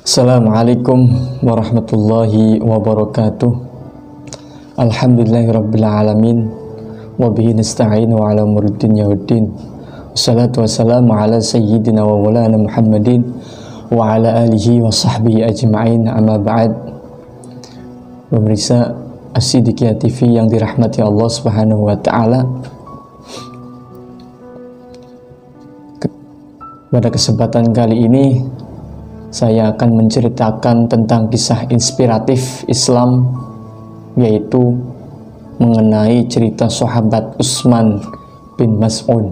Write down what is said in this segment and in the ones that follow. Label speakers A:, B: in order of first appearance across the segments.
A: Assalamualaikum warahmatullahi wabarakatuh. Alhamdulillahirabbil alamin wa bihi nasta'inu ala umuri dunya waddin. Wassalatu wassalamu ala sayyidina wa maulana Muhammadin wa ala alihi wa sahbihi ajma'in, amma ba'd. Pemirsa As-Siddiqiyah TV yang dirahmati Allah Subhanahu wa taala. Pada kesempatan kali ini saya akan menceritakan tentang kisah inspiratif Islam, yaitu mengenai cerita sahabat Utsman bin Mas'ud.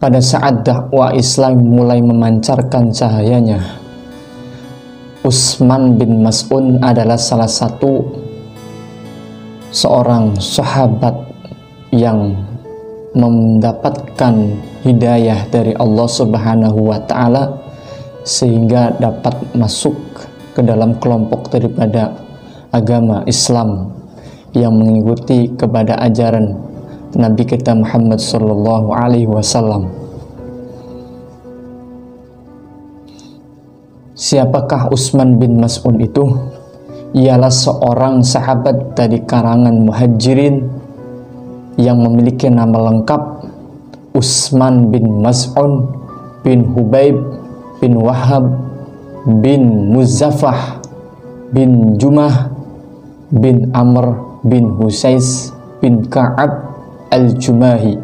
A: Pada saat dakwah Islam mulai memancarkan cahayanya, Utsman bin Mas'ud adalah salah satu seorang sahabat yang mendapatkan hidayah dari Allah Subhanahu wa taala sehingga dapat masuk ke dalam kelompok daripada agama Islam yang mengikuti kepada ajaran Nabi kita Muhammad sallallahu alaihi wasallam. Siapakah Utsman bin Mas'ud itu? Ialah seorang sahabat dari karangan Muhajirin yang memiliki nama lengkap Utsman bin Mas'ud bin Hubaib bin Wahab bin Muzaffah bin Jumah bin Amr bin Husais bin Ka'ab al-Jumahi.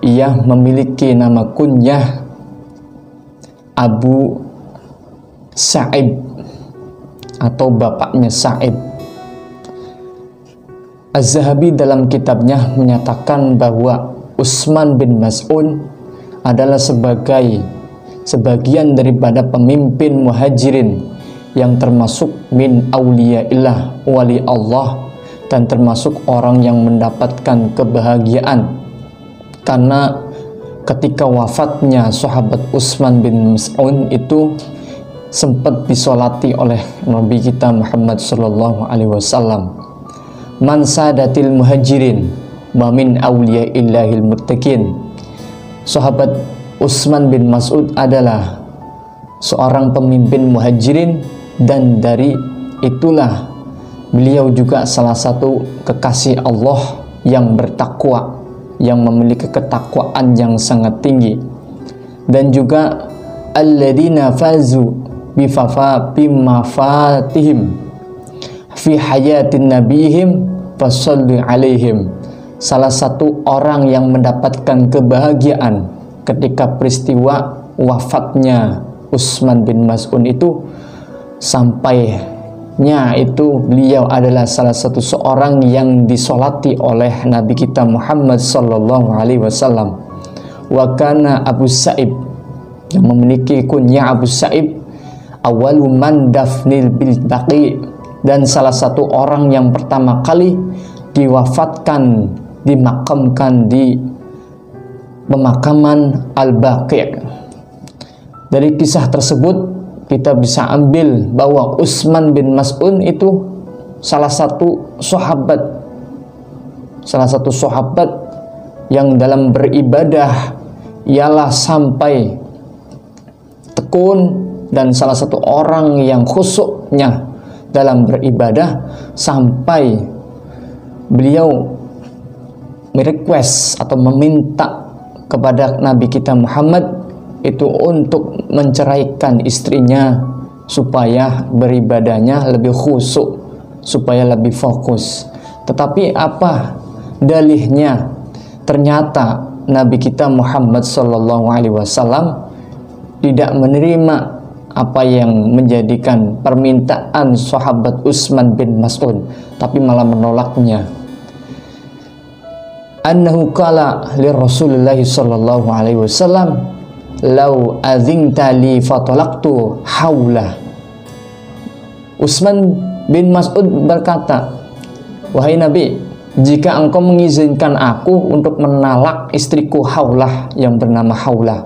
A: Ia memiliki nama kunyah Abu Sa'ib atau bapaknya Sa'ib. Az-Zahabi dalam kitabnya menyatakan bahwa Utsman bin Mas'ud adalah sebagian daripada pemimpin Muhajirin yang termasuk min auliyaillah, wali Allah, dan termasuk orang yang mendapatkan kebahagiaan karena ketika wafatnya sahabat Utsman bin Mas'ud itu sempat disolati oleh Nabi kita Muhammad sallallahu alaihi wasallam. Man sadatil muhajirin wa min awliyaillahil muttaqin. Sahabat Utsman bin Mas'ud adalah seorang pemimpin muhajirin, dan dari itulah beliau juga salah satu kekasih Allah yang bertakwa, yang memiliki ketakwaan yang sangat tinggi, dan juga alladzina fazu bimafatihim fi hayatin nabihim fasallu alaihim. Salah satu orang yang mendapatkan kebahagiaan ketika peristiwa wafatnya Utsman bin Mas'ud itu, sampainya itu beliau adalah salah satu seorang yang disolati oleh Nabi kita Muhammad sallallahu alaihi wasallam. Wa kana Abu Sa'ib, yang memiliki kunyah Abu Sa'ib, awalu man dafnil bil baqi, dan salah satu orang yang pertama kali diwafatkan, dimakamkan di pemakaman Al-Baqi'. Dari kisah tersebut kita bisa ambil bahwa Utsman bin Mas'ud itu salah satu sahabat yang dalam beribadah ialah sampai tekun, dan salah satu orang yang khusyuknya dalam beribadah sampai beliau merequest atau meminta kepada Nabi kita Muhammad itu untuk menceraikan istrinya supaya beribadahnya lebih khusyuk, supaya lebih fokus. Tetapi apa dalihnya? Ternyata Nabi kita Muhammad sallallahu alaihi wasallam tidak menerima apa yang menjadikan permintaan sahabat Utsman bin Mas'ud, tapi malah menolaknya. Annahu qala li Rasulillah sallallahu alaihi wasallam, "Lau azinta li fatalaqtu haula." Utsman bin Mas'ud berkata, wahai Nabi, jika engkau mengizinkan aku untuk menalak istriku Haulah yang bernama Haulah,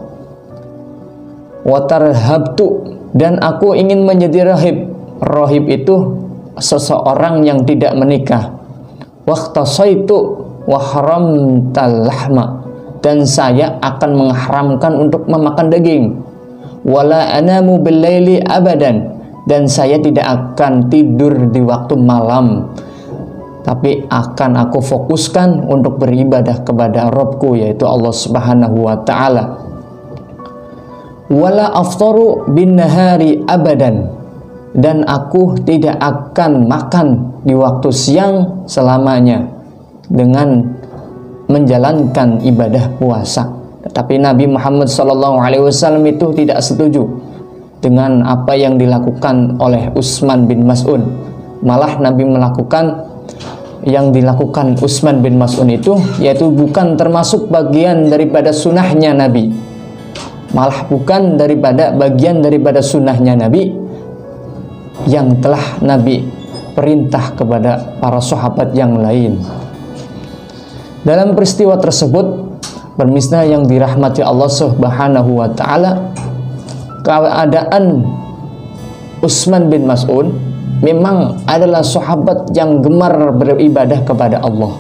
A: watarhabtu, dan aku ingin menjadi rahib. Rahib itu seseorang yang tidak menikah. Waqtasaitu wa haramtal lahma, dan saya akan mengharamkan untuk memakan daging. Wala anamu billaili abadan, dan saya tidak akan tidur di waktu malam, tapi akan aku fokuskan untuk beribadah kepada Rabbku, yaitu Allah Subhanahu wa taala. Wala aftaru bin nahari abadan, dan aku tidak akan makan di waktu siang selamanya dengan menjalankan ibadah puasa. Tetapi Nabi Muhammad SAW itu tidak setuju dengan apa yang dilakukan oleh Utsman bin Mas'ud. Malah Nabi melakukan yang dilakukan Utsman bin Mas'ud itu, yaitu bukan termasuk bagian daripada sunnahnya Nabi. Malah bukan bagian daripada sunnahnya Nabi yang telah Nabi perintah kepada para sahabat yang lain. Dalam peristiwa tersebut, pemirsa yang dirahmati Allah Subhanahu wa taala, keadaan Utsman bin Mas'ud memang adalah sahabat yang gemar beribadah kepada Allah.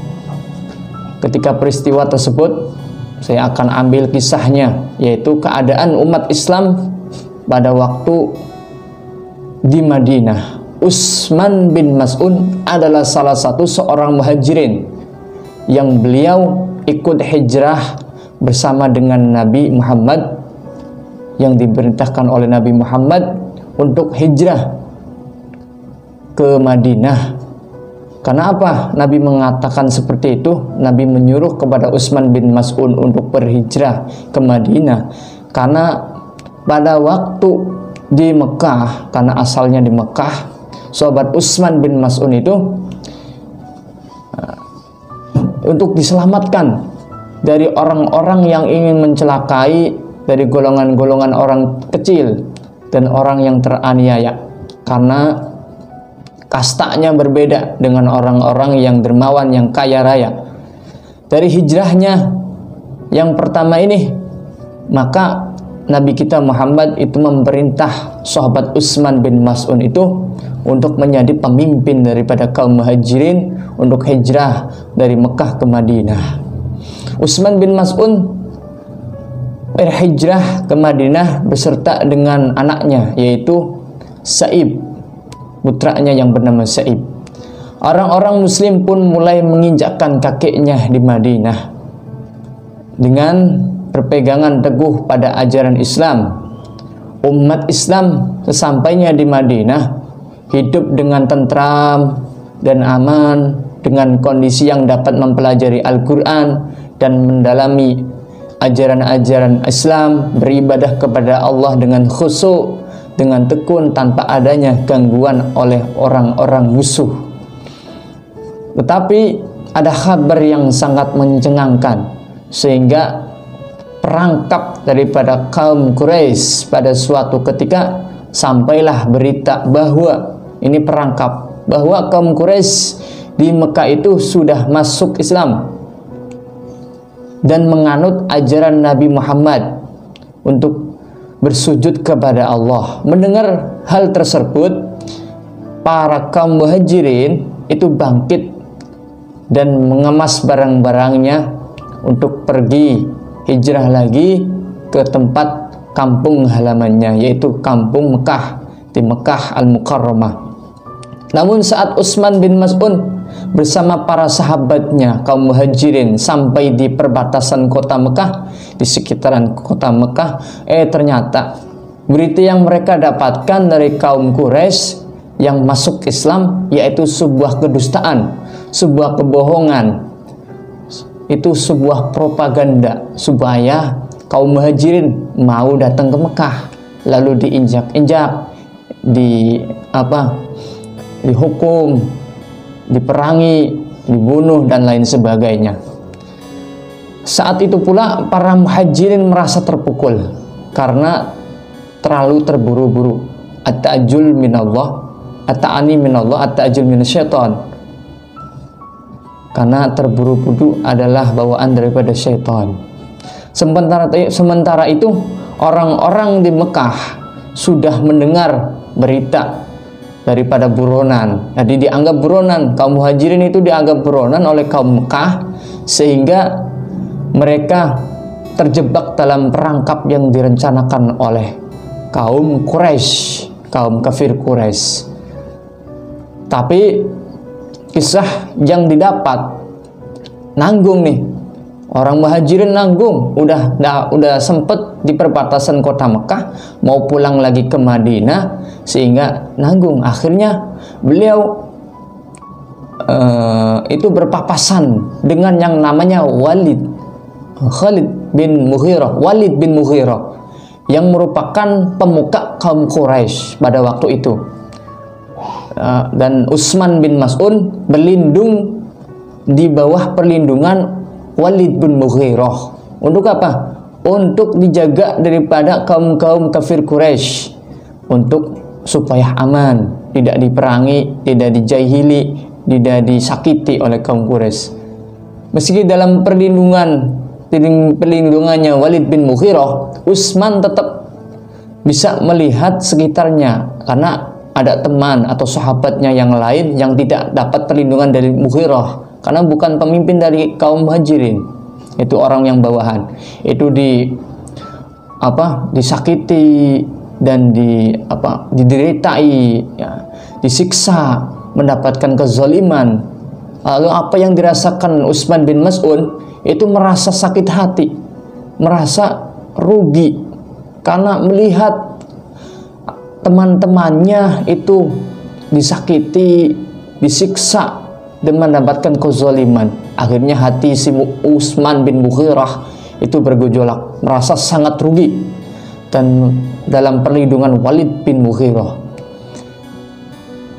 A: Ketika peristiwa tersebut, saya akan ambil kisahnya, yaitu keadaan umat Islam pada waktu di Madinah. Utsman bin Mas'ud adalah salah satu seorang muhajirin yang beliau ikut hijrah bersama dengan Nabi Muhammad, yang diperintahkan oleh Nabi Muhammad untuk hijrah ke Madinah. Karena apa Nabi mengatakan seperti itu? Nabi menyuruh kepada Utsman bin Mas'ud untuk berhijrah ke Madinah karena pada waktu di Mekah, karena asalnya di Mekah, sahabat Utsman bin Mas'ud itu untuk diselamatkan dari orang-orang yang ingin mencelakai, dari golongan-golongan orang kecil dan orang yang teraniaya, karena kastanya berbeda dengan orang-orang yang dermawan, yang kaya raya. Dari hijrahnya yang pertama ini, maka Nabi kita Muhammad itu memerintah sahabat Utsman bin Mas'ud itu untuk menjadi pemimpin daripada kaum muhajirin untuk hijrah dari Mekah ke Madinah. Utsman bin Mas'ud berhijrah ke Madinah beserta dengan anaknya, yaitu Sa'ib, putranya yang bernama Sa'ib. Orang-orang muslim pun mulai menginjakkan kakinya di Madinah dengan berpegangan teguh pada ajaran Islam. Umat Islam sesampainya di Madinah hidup dengan tentram dan aman, dengan kondisi yang dapat mempelajari Al-Quran dan mendalami ajaran-ajaran Islam, beribadah kepada Allah dengan khusyuk, dengan tekun, tanpa adanya gangguan oleh orang-orang musuh. Tetapi ada kabar yang sangat mencengangkan, sehingga perangkap daripada kaum Quraisy pada suatu ketika sampailah berita bahwa ini perangkap, bahwa kaum Quraisy di Mekah itu sudah masuk Islam dan menganut ajaran Nabi Muhammad untuk bersujud kepada Allah. Mendengar hal tersebut, para kaum muhajirin itu bangkit dan mengemas barang-barangnya untuk pergi hijrah lagi ke tempat kampung halamannya, yaitu kampung Mekah, di Mekah Al-Mukarramah. Namun saat Utsman bin Mas'ud bersama para sahabatnya kaum muhajirin sampai di perbatasan kota Mekah, di sekitaran kota Mekah, ternyata berita yang mereka dapatkan dari kaum Quraisy yang masuk Islam yaitu sebuah kedustaan, sebuah kebohongan. Itu sebuah propaganda supaya kaum muhajirin mau datang ke Mekah, lalu diinjak-injak, dihukum, diperangi, dibunuh dan lain sebagainya. Saat itu pula para muhajirin merasa terpukul karena terlalu terburu-buru. At-ta'ajjul minallah, at-ta'ani minallah, at-ta'ajjul minasyaitan. karena terburu-buru adalah bawaan daripada syaitan. Sementara itu orang-orang di Mekah sudah mendengar berita daripada buronan. Jadi dianggap buronan, kaum Muhajirin itu dianggap buronan oleh kaum Mekah, sehingga mereka terjebak dalam perangkap yang direncanakan oleh kaum Quraisy, kaum kafir Quraisy. Tapi kisah yang didapat nanggung nih, orang Muhajirin nanggung, udah sempet di perbatasan kota Mekah, mau pulang lagi ke Madinah, sehingga nanggung. Akhirnya beliau itu berpapasan dengan yang namanya Walid bin Mughirah, yang merupakan pemuka kaum Quraisy pada waktu itu. Dan Utsman bin Mas'un berlindung di bawah perlindungan Walid bin Mughirah. Untuk apa? Untuk dijaga daripada kaum-kaum kafir Quraisy, untuk supaya aman, tidak diperangi, tidak dijahili, tidak disakiti oleh kaum Quraisy. Meski dalam perlindungannya Walid bin Mughirah, Utsman tetap bisa melihat sekitarnya, karena ada teman atau sahabatnya yang lain yang tidak dapat perlindungan dari Mughirah, karena bukan pemimpin dari kaum Muhajirin. Itu orang yang bawahan. Itu disakiti dan dideritai, ya, disiksa, mendapatkan kezaliman. Lalu apa yang dirasakan Utsman bin Mas'un? Itu merasa sakit hati, merasa rugi karena melihat teman-temannya itu disakiti, disiksa, dan mendapatkan kezaliman. Akhirnya hati si Utsman bin Mughirah itu bergejolak, merasa sangat rugi dan dalam perlindungan Walid bin Mughirah.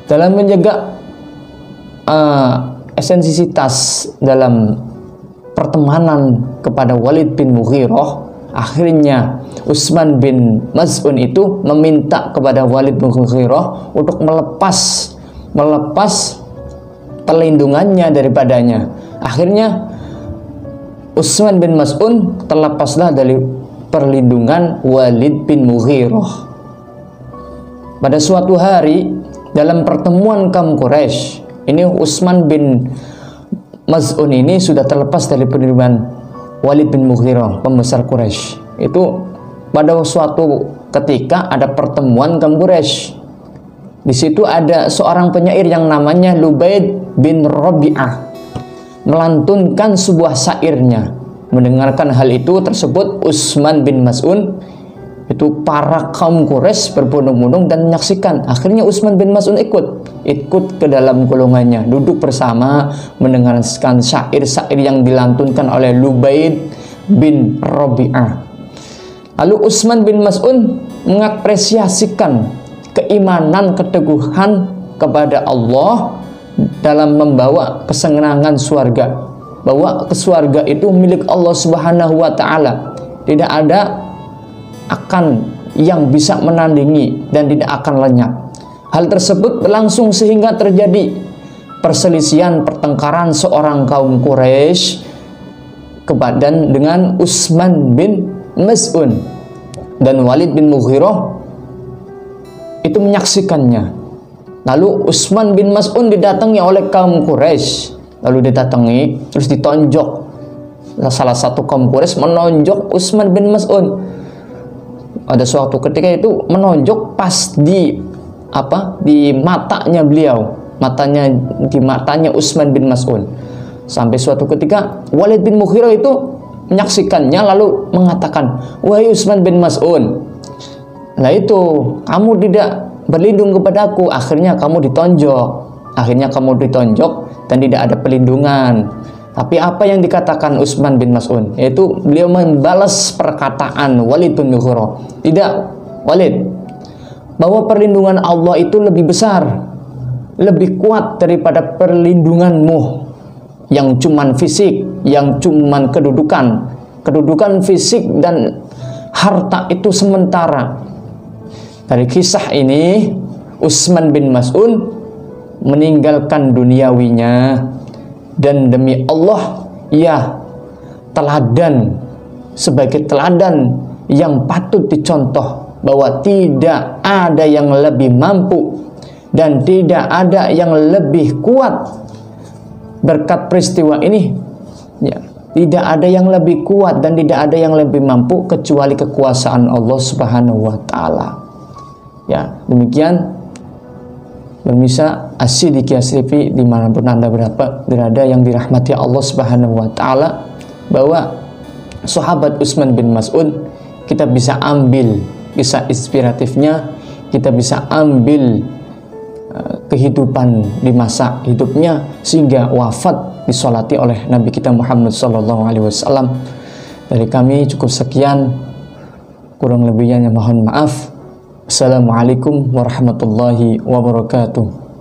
A: Dalam menjaga esensitas dalam pertemanan kepada Walid bin Mughirah, akhirnya Utsman bin Mas'un itu meminta kepada Walid bin Mughirah untuk melepas perlindungannya daripadanya. Akhirnya Utsman bin Mas'un terlepaslah dari perlindungan Walid bin Mughirah. Pada suatu hari dalam pertemuan kaum Quraisy, ini Utsman bin Mas'un ini sudah terlepas dari perlindungan Walid bin Mughirah, pembesar Quraisy. Itu pada suatu ketika ada pertemuan kaum Quraisy. Di situ ada seorang penyair yang namanya Lubaid bin Rabi'ah melantunkan sebuah syairnya. Mendengarkan hal itu tersebut, Utsman bin Mas'un, itu para kaum Quraisy berbondong-bondong dan menyaksikan. Akhirnya Utsman bin Mas'un ikut ke dalam golongannya, duduk bersama mendengarkan syair-syair yang dilantunkan oleh Lubaid bin Rabi'ah. Lalu Utsman bin Mas'un mengapresiasikan keimanan, keteguhan kepada Allah dalam membawa kesenangan surga, bahwa ke surga itu milik Allah Subhanahu wa Ta'ala, tidak ada akan yang bisa menandingi dan tidak akan lenyap. Hal tersebut berlangsung sehingga terjadi perselisihan, pertengkaran seorang kaum Quraisy dengan Utsman bin Mas'un, dan Walid bin Mughirah itu menyaksikannya. Lalu Utsman bin Mas'un didatangi oleh kaum Quraisy, lalu didatangi terus ditonjok. Salah satu kaum Quraisy menonjok Utsman bin Mas'un. Ada suatu ketika itu menonjok pas di matanya beliau, di matanya Utsman bin Mas'un. Sampai suatu ketika Walid bin Mughirah itu menyaksikannya lalu mengatakan, "Wahai Utsman bin Mas'un, nah itu kamu tidak berlindung kepadaku, akhirnya kamu ditonjok dan tidak ada perlindungan." Tapi apa yang dikatakan Utsman bin Mas'un, yaitu beliau membalas perkataan Walid bin Mughirah, "Tidak, Walid, bahwa perlindungan Allah itu lebih besar, lebih kuat daripada perlindunganmu yang cuman fisik, yang cuman kedudukan fisik dan harta itu sementara." Dari kisah ini Utsman bin Mas'un meninggalkan duniawinya Dan demi Allah, ya, teladan sebagai teladan yang patut dicontoh, bahwa tidak ada yang lebih mampu dan tidak ada yang lebih kuat berkat peristiwa ini, ya, tidak ada yang lebih kuat dan tidak ada yang lebih mampu kecuali kekuasaan Allah Subhanahu wa taala. Ya, demikian pemirsa As-Siddiqiyah TV dimanapun Anda berada yang dirahmati Allah Subhanahu wa taala, bahwa sahabat Utsman bin Mas'ud kita bisa ambil kisah inspiratifnya, kita bisa ambil kehidupan di masa hidupnya sehingga wafat disolati oleh Nabi kita Muhammad SAW. Dari kami cukup sekian, kurang lebihnya mohon maaf. Assalamualaikum warahmatullahi wabarakatuh.